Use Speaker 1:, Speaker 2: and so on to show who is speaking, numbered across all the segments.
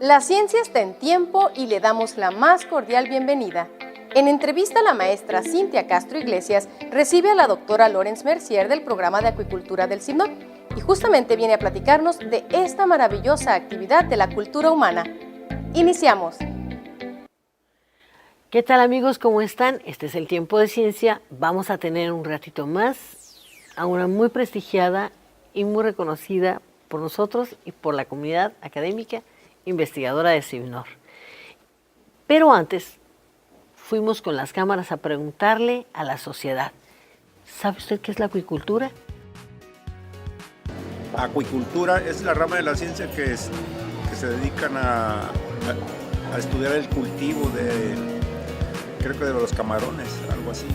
Speaker 1: La ciencia está en tiempo y le damos la más cordial bienvenida. En entrevista, la maestra Cintia Castro Iglesias recibe a la doctora Laurence Mercier del programa de acuicultura del CIMNOR y justamente viene a platicarnos de esta maravillosa actividad de la cultura humana. Iniciamos.
Speaker 2: ¿Qué tal, amigos? ¿Cómo están? Este es el Tiempo de Ciencia. Vamos a tener un ratito más a una muy prestigiada y muy reconocida por nosotros y por la comunidad académica investigadora de CIMNOR. Pero antes, fuimos con las cámaras a preguntarle a la sociedad, ¿sabe usted qué es la acuicultura?
Speaker 3: Acuicultura es la rama de la ciencia que se dedican a estudiar el cultivo creo que de los camarones, algo así.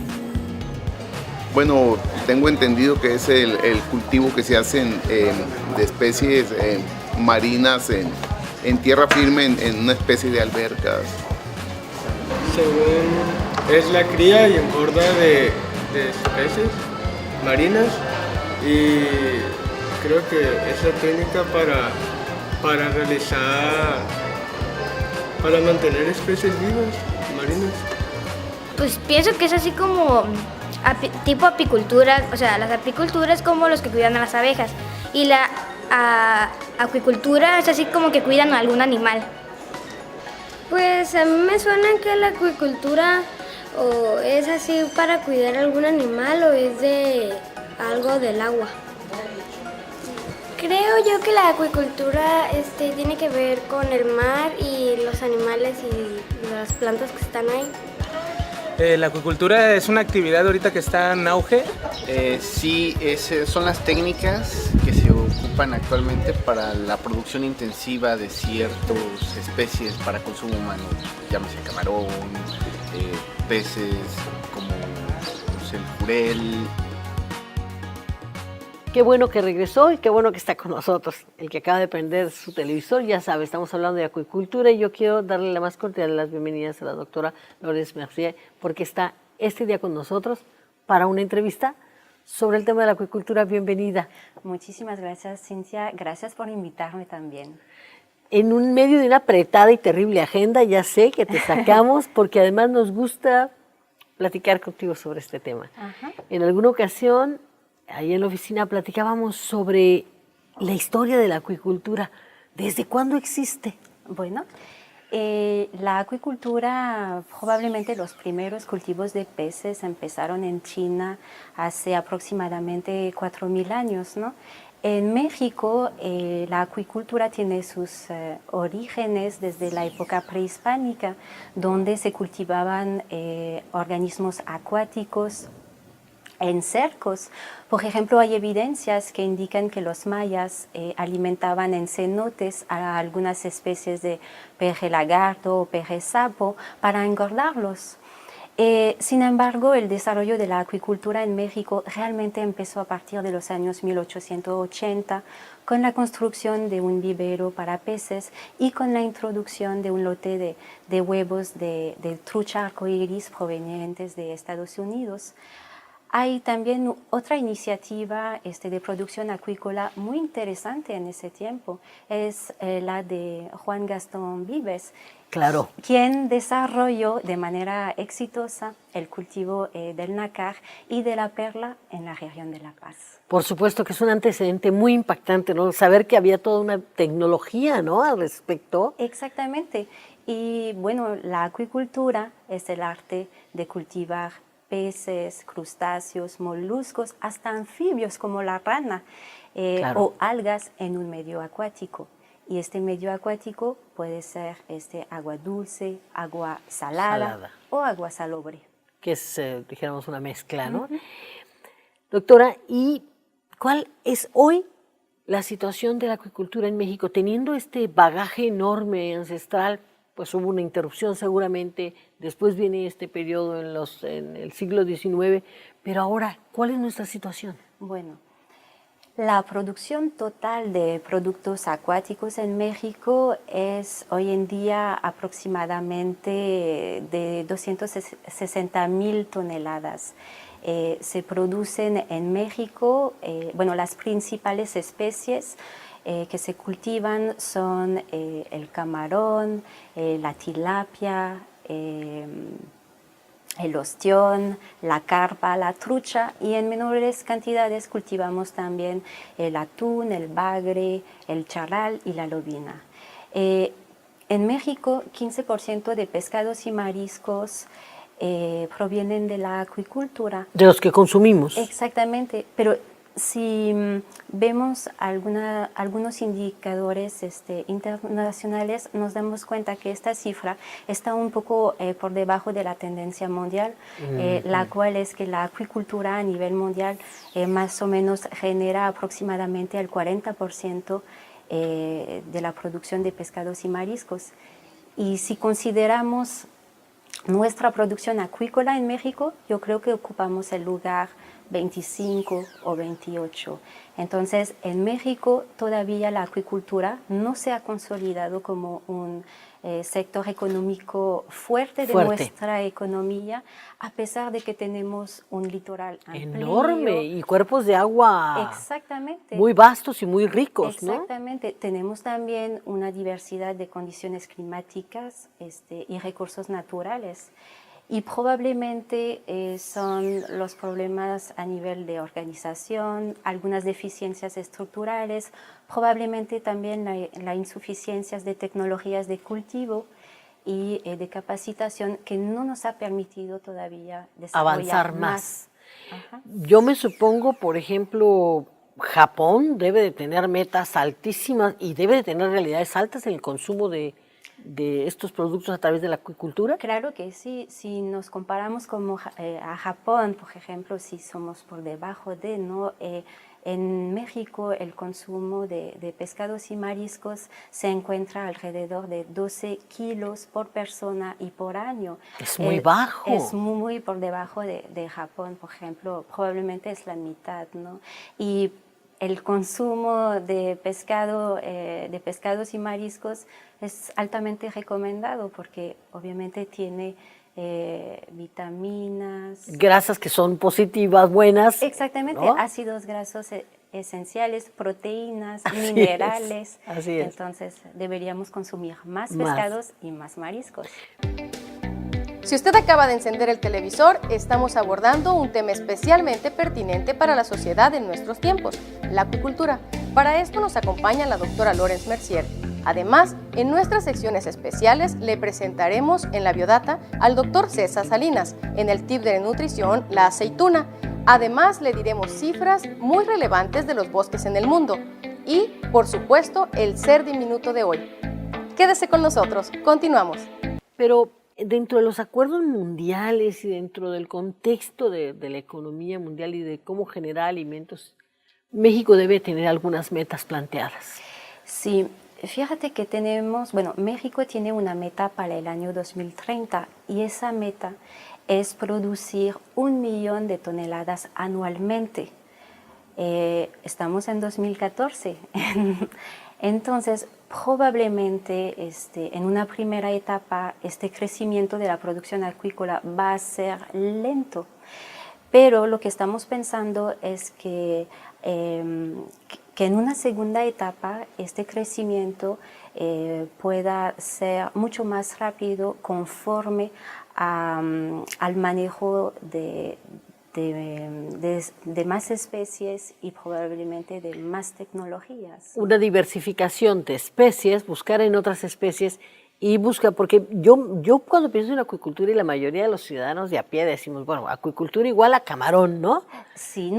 Speaker 4: Bueno, tengo entendido que es el cultivo que se hace de especies marinas en tierra firme, en una especie de albercas.
Speaker 5: Según es la cría y engorda de especies marinas, y creo que esa técnica para mantener especies vivas marinas.
Speaker 6: Pues pienso que es así como tipo apicultura, o sea, las apiculturas es como los que cuidan a las abejas y la acuicultura es así como que cuidan a algún animal.
Speaker 7: Pues a mí me suena que la acuicultura o es así para cuidar algún animal o es de algo del agua. Creo yo que la acuicultura tiene que ver con el mar y los animales y las plantas que están ahí.
Speaker 8: La acuicultura es una actividad ahorita que está en auge.
Speaker 9: Sí, son las técnicas que se ocupan actualmente para la producción intensiva de ciertas especies para consumo humano, llámese camarón, peces como pues, el jurel.
Speaker 2: Qué bueno que regresó y qué bueno que está con nosotros. El que acaba de prender su televisor, ya sabe, estamos hablando de acuicultura y yo quiero darle la más cordial de las bienvenidas a la doctora Laurence Mercier porque está este día con nosotros para una entrevista sobre el tema de la acuicultura. Bienvenida.
Speaker 10: Muchísimas gracias, Cintia. Gracias por invitarme también.
Speaker 2: En un medio de una apretada y terrible agenda, ya sé que te sacamos porque además nos gusta platicar contigo sobre este tema. Ajá. En alguna ocasión, ahí en la oficina platicábamos sobre la historia de la acuicultura. ¿Desde cuándo existe?
Speaker 10: Bueno, la acuicultura, probablemente los primeros cultivos de peces empezaron en China hace aproximadamente 4.000 años, ¿no? En México, la acuicultura tiene sus orígenes desde la época prehispánica, donde se cultivaban organismos acuáticos en cercos. Por ejemplo, hay evidencias que indican que los mayas alimentaban en cenotes a algunas especies de peje lagarto o peje sapo para engordarlos. Sin embargo, el desarrollo de la acuicultura en México realmente empezó a partir de los años 1880 con la construcción de un vivero para peces y con la introducción de un lote de huevos de trucha arcoíris provenientes de Estados Unidos. Hay también otra iniciativa de producción acuícola muy interesante en ese tiempo, es la de Juan Gastón Vives,
Speaker 2: claro,
Speaker 10: quien desarrolló de manera exitosa el cultivo del nácar y de la perla en la región de La Paz.
Speaker 2: Por supuesto que es un antecedente muy impactante, ¿no? Saber que había toda una tecnología, ¿no?, al respecto.
Speaker 10: Exactamente. Y bueno, la acuicultura es el arte de cultivar peces, crustáceos, moluscos, hasta anfibios como la rana claro, o algas en un medio acuático. Y este medio acuático puede ser agua dulce, agua salada o agua salobre.
Speaker 2: Que es, dijéramos, una mezcla, ¿no? Uh-huh. Doctora, ¿y cuál es hoy la situación de la acuicultura en México? Teniendo este bagaje enorme, ancestral, pues hubo una interrupción seguramente, después viene este periodo en el siglo XIX, pero ahora, ¿cuál es nuestra situación?
Speaker 10: Bueno, la producción total de productos acuáticos en México es hoy en día aproximadamente de 260.000 toneladas. Se producen en México, bueno, las principales especies que se cultivan son el camarón, la tilapia, el ostión, la carpa, la trucha, y en menores cantidades cultivamos también el atún, el bagre, el charral y la lobina. En México, 15% de pescados y mariscos provienen de la acuicultura.
Speaker 2: De los que consumimos.
Speaker 10: Exactamente, pero si vemos algunos indicadores internacionales, nos damos cuenta que esta cifra está un poco por debajo de la tendencia mundial, la cual es que la acuicultura a nivel mundial más o menos genera aproximadamente el 40% de la producción de pescados y mariscos. Y si consideramos nuestra producción acuícola en México, yo creo que ocupamos el lugar 25 o 28. Entonces, en México todavía la acuicultura no se ha consolidado como un sector económico fuerte de nuestra economía, a pesar de que tenemos un litoral amplio,
Speaker 2: enorme y cuerpos de agua
Speaker 10: exactamente,
Speaker 2: muy vastos y muy ricos, ¿no?
Speaker 10: Exactamente. Tenemos también una diversidad de condiciones climáticas y recursos naturales. Y probablemente son los problemas a nivel de organización, algunas deficiencias estructurales, probablemente también la insuficiencias de tecnologías de cultivo y de capacitación que no nos ha permitido todavía desarrollar
Speaker 2: avanzar más.
Speaker 10: Ajá.
Speaker 2: Yo me supongo, por ejemplo, Japón debe de tener metas altísimas y debe de tener realidades altas en el consumo de estos productos a través de la acuicultura?
Speaker 10: Claro que sí. Si nos comparamos a Japón, por ejemplo, si somos por debajo de, ¿no? En México el consumo de pescados y mariscos se encuentra alrededor de 12 kilos por persona y por año.
Speaker 2: Es muy bajo.
Speaker 10: Es muy por debajo de Japón, por ejemplo. Probablemente es la mitad, ¿no? Y el consumo de pescados y mariscos es altamente recomendado porque obviamente tiene vitaminas.
Speaker 2: Grasas que son positivas, buenas.
Speaker 10: Exactamente,
Speaker 2: ¿no?
Speaker 10: Ácidos grasos esenciales, proteínas, minerales.
Speaker 2: Así es.
Speaker 10: Entonces deberíamos consumir más pescados y más mariscos.
Speaker 1: Si usted acaba de encender el televisor, estamos abordando un tema especialmente pertinente para la sociedad en nuestros tiempos, la acuicultura. Para esto nos acompaña la doctora Lorenz Mercier. Además, en nuestras secciones especiales le presentaremos en la biodata al doctor César Salinas, en el tip de nutrición, la aceituna. Además, le diremos cifras muy relevantes de los bosques en el mundo y, por supuesto, el ser diminuto de hoy. Quédese con nosotros, continuamos.
Speaker 2: Pero dentro de los acuerdos mundiales y dentro del contexto de la economía mundial y de cómo generar alimentos, México debe tener algunas metas planteadas.
Speaker 10: Sí, fíjate que México tiene una meta para el año 2030 y esa meta es producir 1 millón de toneladas anualmente. Estamos en 2014. Entonces, probablemente en una primera etapa este crecimiento de la producción acuícola va a ser lento, pero lo que estamos pensando es que en una segunda etapa este crecimiento pueda ser mucho más rápido conforme al manejo de más especies y probablemente de más tecnologías.
Speaker 2: Una diversificación de especies, buscar en otras especies y porque yo cuando pienso en acuicultura y la mayoría de los ciudadanos de a pie decimos, bueno, acuicultura igual a camarón, ¿no?
Speaker 10: Sí,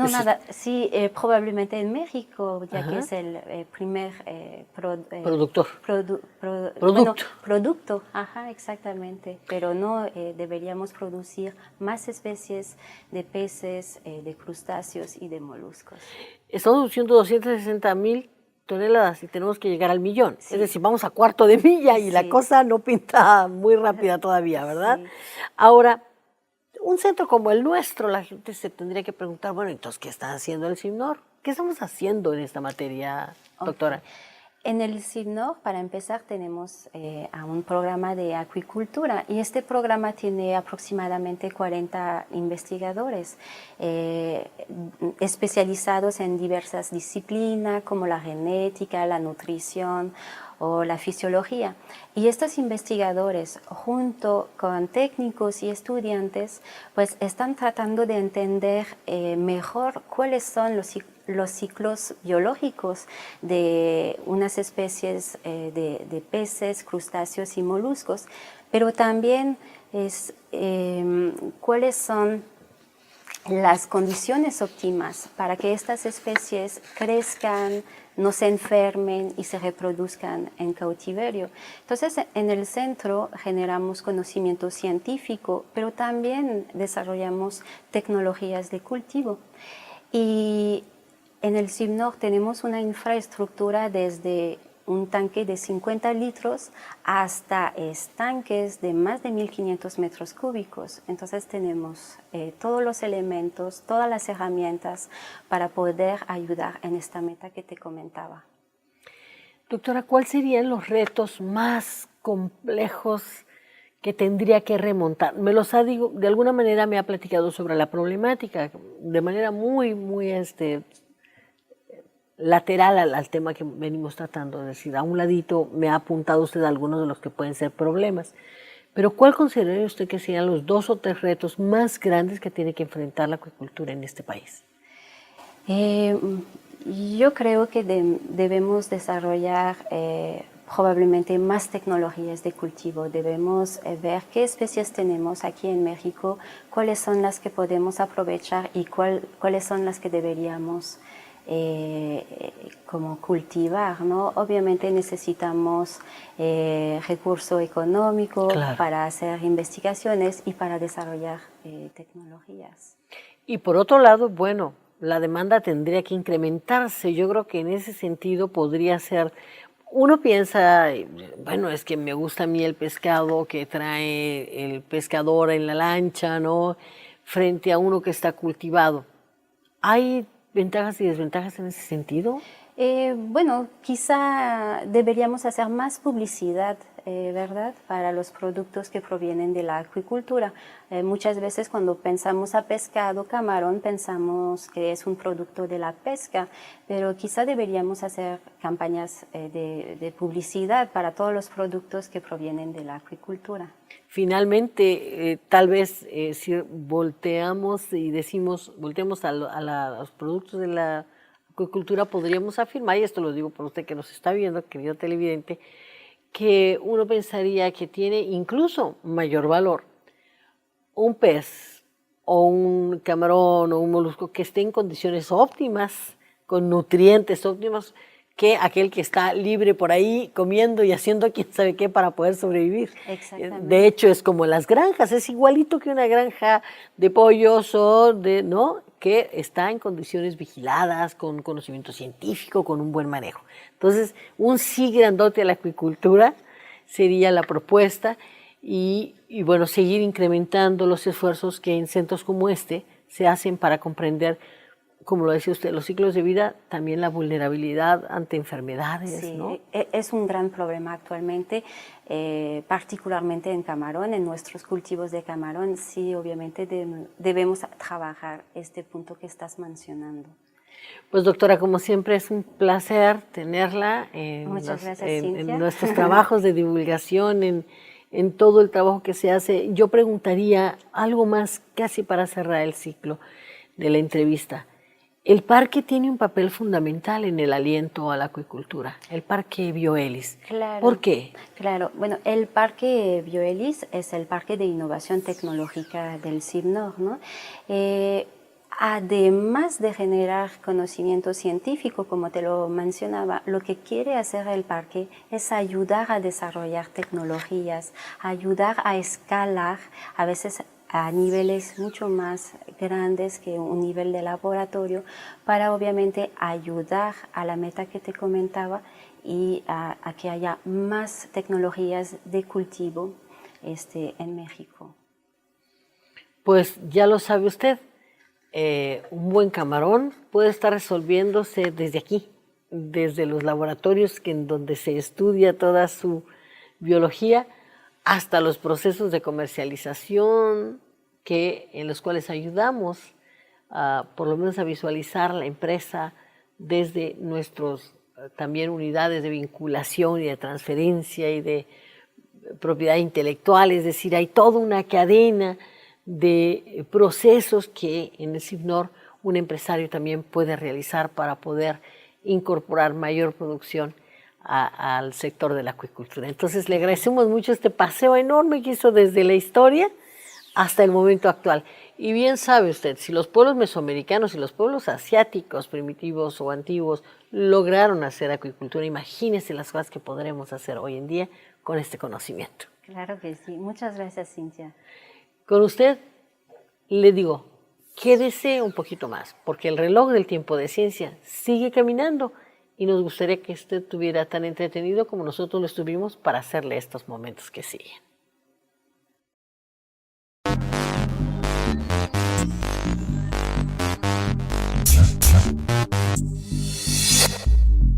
Speaker 10: probablemente en México, ya que es el primer producto. Ajá, exactamente, pero no deberíamos producir más especies de peces, de crustáceos y de moluscos.
Speaker 2: Estamos produciendo 260,000 toneladas y tenemos que llegar al millón. Sí. Es decir, vamos a cuarto de milla y la cosa no pinta muy rápida todavía, ¿verdad? Sí. Ahora, un centro como el nuestro, la gente se tendría que preguntar, bueno, entonces, ¿qué está haciendo el CIMNOR? ¿Qué estamos haciendo en esta materia, doctora?
Speaker 10: En el CIBNOR, para empezar, tenemos a un programa de acuicultura y este programa tiene aproximadamente 40 investigadores especializados en diversas disciplinas como la genética, la nutrición o la fisiología. Y estos investigadores, junto con técnicos y estudiantes, pues están tratando de entender mejor cuáles son los ciclos biológicos de unas especies de peces, crustáceos y moluscos, pero también cuáles son las condiciones óptimas para que estas especies crezcan, no se enfermen y se reproduzcan en cautiverio. Entonces, en el centro generamos conocimiento científico, pero también desarrollamos tecnologías de cultivo. Y en el CIBNOR tenemos una infraestructura desde un tanque de 50 litros hasta estanques de más de 1.500 metros cúbicos. Entonces tenemos todos los elementos, todas las herramientas para poder ayudar en esta meta que te comentaba.
Speaker 2: Doctora, ¿cuáles serían los retos más complejos que tendría que remontar? De alguna manera me ha platicado sobre la problemática, de manera muy lateral al tema que venimos tratando, es decir, a un ladito me ha apuntado usted algunos de los que pueden ser problemas, pero ¿cuál consideraría usted que serían los 2 o 3 retos más grandes que tiene que enfrentar la acuicultura en este país?
Speaker 10: Yo creo que debemos desarrollar probablemente más tecnologías de cultivo. Debemos ver qué especies tenemos aquí en México, cuáles son las que podemos aprovechar y cuáles son las que deberíamos como cultivar, ¿no? Obviamente necesitamos recurso económico para hacer investigaciones y para desarrollar tecnologías.
Speaker 2: Y por otro lado, bueno, la demanda tendría que incrementarse. Yo creo que en ese sentido podría ser, uno piensa, bueno, es que me gusta a mí el pescado que trae el pescador en la lancha, ¿no? Frente a uno que está cultivado. ¿Hay ventajas y desventajas en ese sentido?
Speaker 10: Bueno, quizá deberíamos hacer más publicidad, ¿verdad?, para los productos que provienen de la acuicultura. Muchas veces cuando pensamos a pescado, camarón, pensamos que es un producto de la pesca, pero quizá deberíamos hacer campañas de publicidad para todos los productos que provienen de la acuicultura.
Speaker 2: Finalmente, tal vez si volteamos a los productos de la acuicultura, podríamos afirmar, y esto lo digo por usted que nos está viendo, querido televidente, que uno pensaría que tiene incluso mayor valor un pez o un camarón o un molusco que esté en condiciones óptimas, con nutrientes óptimos, que aquel que está libre por ahí comiendo y haciendo quién sabe qué para poder sobrevivir.
Speaker 10: Exactamente.
Speaker 2: De hecho, es como las granjas, es igualito que una granja de pollos ¿no?, que está en condiciones vigiladas, con conocimiento científico, con un buen manejo. Entonces, un sí grandote a la acuicultura sería la propuesta y bueno, seguir incrementando los esfuerzos que en centros como este se hacen para comprender, como lo decía usted, los ciclos de vida, también la vulnerabilidad ante enfermedades,
Speaker 10: sí,
Speaker 2: ¿no?
Speaker 10: Es un gran problema actualmente, particularmente en camarón, en nuestros cultivos de camarón. Sí, obviamente debemos trabajar este punto que estás mencionando.
Speaker 2: Pues doctora, como siempre es un placer tenerla
Speaker 10: Muchas gracias,
Speaker 2: en nuestros trabajos de divulgación, en todo el trabajo que se hace. Yo preguntaría algo más casi para cerrar el ciclo de la entrevista. El parque tiene un papel fundamental en el aliento a la acuicultura, el Parque Bioelis.
Speaker 10: Claro.
Speaker 2: ¿Por qué?
Speaker 10: Claro, bueno, el Parque Bioelis es el Parque de Innovación Tecnológica del CIBNOR, ¿no? Además de generar conocimiento científico, como te lo mencionaba, lo que quiere hacer el parque es ayudar a desarrollar tecnologías, ayudar a escalar, a veces a niveles mucho más grandes que un nivel de laboratorio, para obviamente ayudar a la meta que te comentaba y a que haya más tecnologías de cultivo en México.
Speaker 2: Pues ya lo sabe usted, un buen camarón puede estar resolviéndose desde aquí, desde los laboratorios en donde se estudia toda su biología, hasta los procesos de comercialización en los cuales ayudamos por lo menos a visualizar la empresa desde nuestros también unidades de vinculación y de transferencia y de propiedad intelectual, es decir, hay toda una cadena de procesos que en el CIBNOR un empresario también puede realizar para poder incorporar mayor producción al sector de la acuicultura. Entonces le agradecemos mucho este paseo enorme que hizo desde la historia hasta el momento actual. Y bien sabe usted, si los pueblos mesoamericanos y los pueblos asiáticos primitivos o antiguos lograron hacer acuicultura, imagínese las cosas que podremos hacer hoy en día con este conocimiento.
Speaker 10: Claro que sí. Muchas gracias, Cintia.
Speaker 2: Con usted le digo, quédese un poquito más, porque el reloj del tiempo de ciencia sigue caminando y nos gustaría que usted estuviera tan entretenido como nosotros lo estuvimos para hacerle estos momentos que siguen.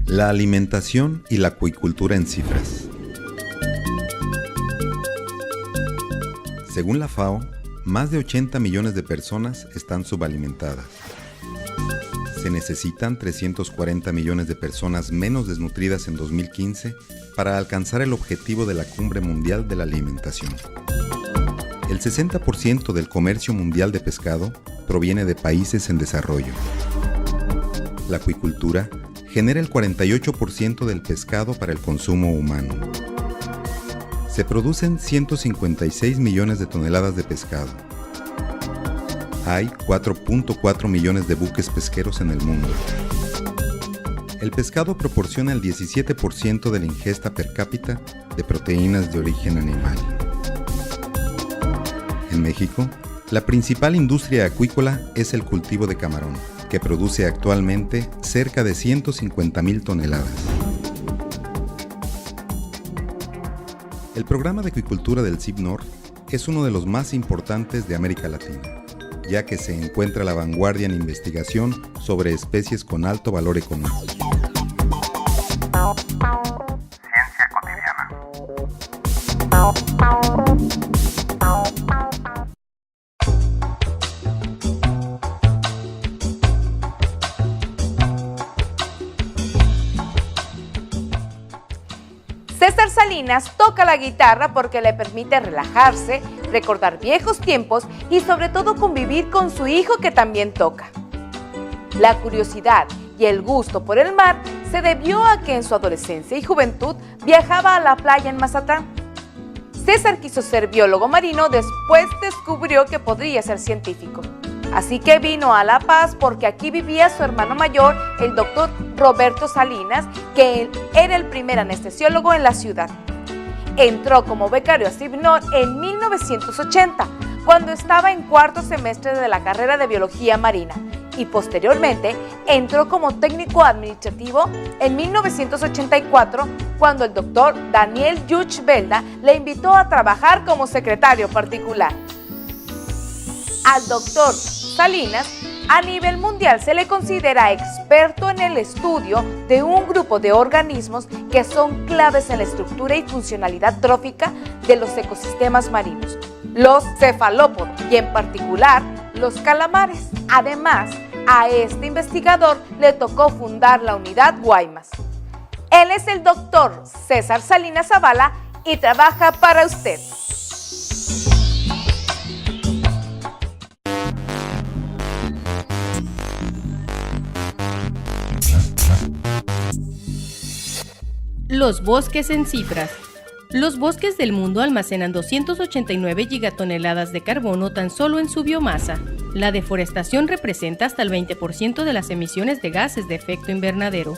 Speaker 11: La alimentación y la acuicultura en cifras. Según la FAO, más de 80 millones de personas están subalimentadas. Se necesitan 340 millones de personas menos desnutridas en 2015 para alcanzar el objetivo de la Cumbre Mundial de la Alimentación. El 60% del comercio mundial de pescado proviene de países en desarrollo. La acuicultura genera el 48% del pescado para el consumo humano. Se producen 156 millones de toneladas de pescado. Hay 4.4 millones de buques pesqueros en el mundo. El pescado proporciona el 17% de la ingesta per cápita de proteínas de origen animal. En México, la principal industria acuícola es el cultivo de camarón, que produce actualmente cerca de 150,000 toneladas. El programa de acuicultura del CIBNOR es uno de los más importantes de América Latina, ya que se encuentra a la vanguardia en investigación sobre especies con alto valor económico.
Speaker 12: Ciencia cotidiana.
Speaker 13: César Salinas toca la guitarra porque le permite relajarse, recordar viejos tiempos y sobre todo convivir con su hijo que también toca. La curiosidad y el gusto por el mar se debió a que en su adolescencia y juventud viajaba a la playa en Mazatlán. César quiso ser biólogo marino, después descubrió que podría ser científico. Así que vino a La Paz porque aquí vivía su hermano mayor, el doctor Roberto Salinas, que era el primer anestesiólogo en la ciudad. Entró como becario a CIBNOR en 1980, cuando estaba en cuarto semestre de la carrera de biología marina, y posteriormente entró como técnico administrativo en 1984, cuando el doctor Daniel Yuch Belda le invitó a trabajar como secretario particular. Al doctor Salinas, a nivel mundial se le considera experto en el estudio de un grupo de organismos que son claves en la estructura y funcionalidad trófica de los ecosistemas marinos, los cefalópodos y en particular los calamares. Además, a este investigador le tocó fundar la unidad Guaymas. Él es el doctor César Salinas Zavala y trabaja para usted.
Speaker 1: Los bosques en cifras. Los bosques del mundo almacenan 289 gigatoneladas de carbono tan solo en su biomasa. La deforestación representa hasta el 20% de las emisiones de gases de efecto invernadero.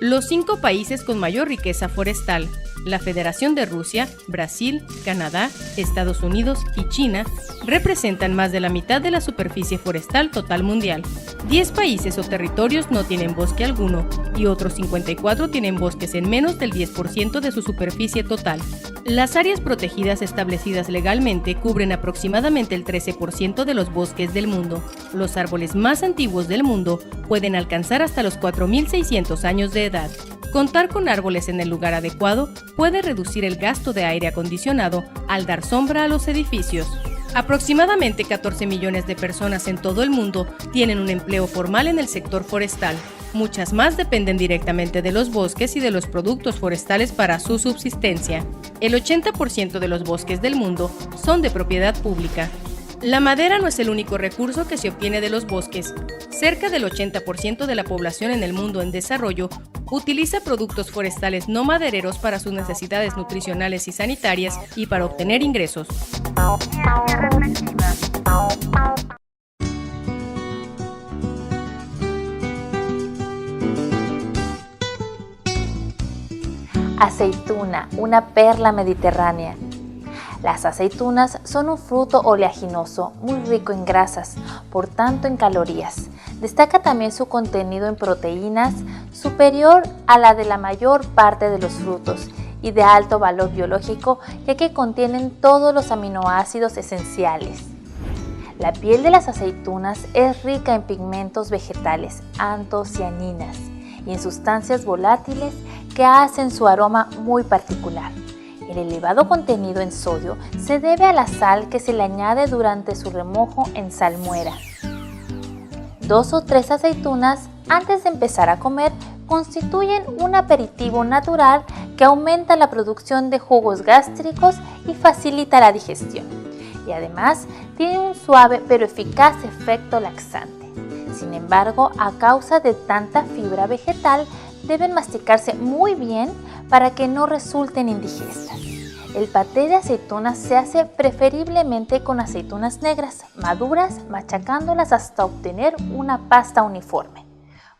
Speaker 1: Los 5 países con mayor riqueza forestal: La Federación de Rusia, Brasil, Canadá, Estados Unidos y China representan más de la mitad de la superficie forestal total mundial. 10 países o territorios no tienen bosque alguno y otros 54 tienen bosques en menos del 10% de su superficie total. Las áreas protegidas establecidas legalmente cubren aproximadamente el 13% de los bosques del mundo. Los árboles más antiguos del mundo pueden alcanzar hasta los 4.600 años de edad. Contar con árboles en el lugar adecuado puede reducir el gasto de aire acondicionado al dar sombra a los edificios. Aproximadamente 14 millones de personas en todo el mundo tienen un empleo formal en el sector forestal. Muchas más dependen directamente de los bosques y de los productos forestales para su subsistencia. El 80% de los bosques del mundo son de propiedad pública. La madera no es el único recurso que se obtiene de los bosques. Cerca del 80% de la población en el mundo en desarrollo utiliza productos forestales no madereros para sus necesidades nutricionales y sanitarias y para obtener ingresos.
Speaker 14: Aceituna, una perla mediterránea. Las aceitunas son un fruto oleaginoso muy rico en grasas, por tanto en calorías. Destaca también su contenido en proteínas superior a la de la mayor parte de los frutos y de alto valor biológico, ya que contienen todos los aminoácidos esenciales. La piel de las aceitunas es rica en pigmentos vegetales, antocianinas y en sustancias volátiles que hacen su aroma muy particular. El elevado contenido en sodio se debe a la sal que se le añade durante su remojo en salmuera. 2 o 3 aceitunas antes de empezar a comer constituyen un aperitivo natural que aumenta la producción de jugos gástricos y facilita la digestión. Y además tiene un suave pero eficaz efecto laxante. Sin embargo, a causa de tanta fibra vegetal, deben masticarse muy bien para que no resulten indigestas. El paté de aceitunas se hace preferiblemente con aceitunas negras, maduras, machacándolas hasta obtener una pasta uniforme.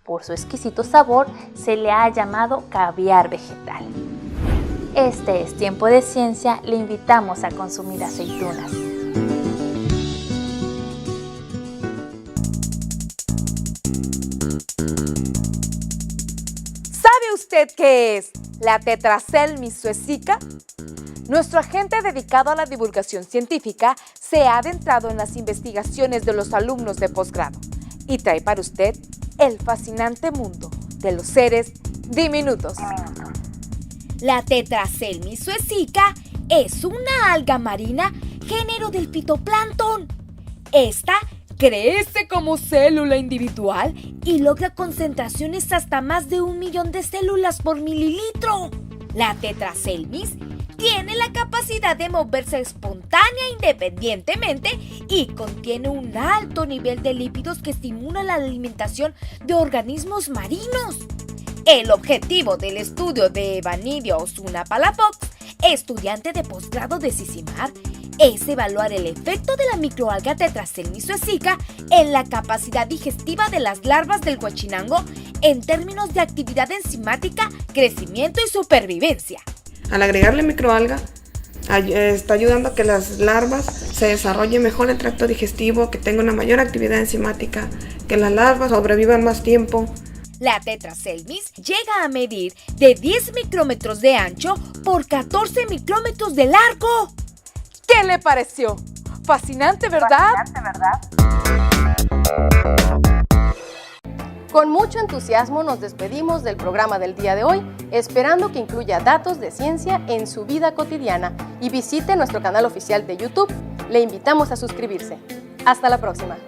Speaker 14: Por su exquisito sabor, se le ha llamado caviar vegetal. Este es Tiempo de Ciencia, le invitamos a consumir aceitunas.
Speaker 13: ¿Sabe usted qué es la Tetraselmis suecica? Nuestro agente dedicado a la divulgación científica se ha adentrado en las investigaciones de los alumnos de posgrado y trae para usted el fascinante mundo de los seres diminutos.
Speaker 15: La Tetraselmis suecica es una alga marina género del fitoplancton. Esta crece como célula individual y logra concentraciones hasta más de 1 millón de células por mililitro. La Tetraselmis tiene la capacidad de moverse espontánea e independientemente y contiene un alto nivel de lípidos que estimulan la alimentación de organismos marinos. El objetivo del estudio de Vanidio Osuna Palafox, estudiante de posgrado de Sisymar, es evaluar el efecto de la microalga Tetraselmis suecica en la capacidad digestiva de las larvas del huachinango en términos de actividad enzimática, crecimiento y supervivencia.
Speaker 16: Al agregarle microalga, está ayudando a que las larvas se desarrollen mejor el tracto digestivo, que tenga una mayor actividad enzimática, que las larvas sobrevivan más tiempo.
Speaker 15: La Tetraselmis llega a medir de 10 micrómetros de ancho por 14 micrómetros de largo.
Speaker 13: ¿Qué le pareció? Fascinante, ¿verdad?
Speaker 1: Con mucho entusiasmo nos despedimos del programa del día de hoy, esperando que incluya datos de ciencia en su vida cotidiana y visite nuestro canal oficial de YouTube. Le invitamos a suscribirse. Hasta la próxima.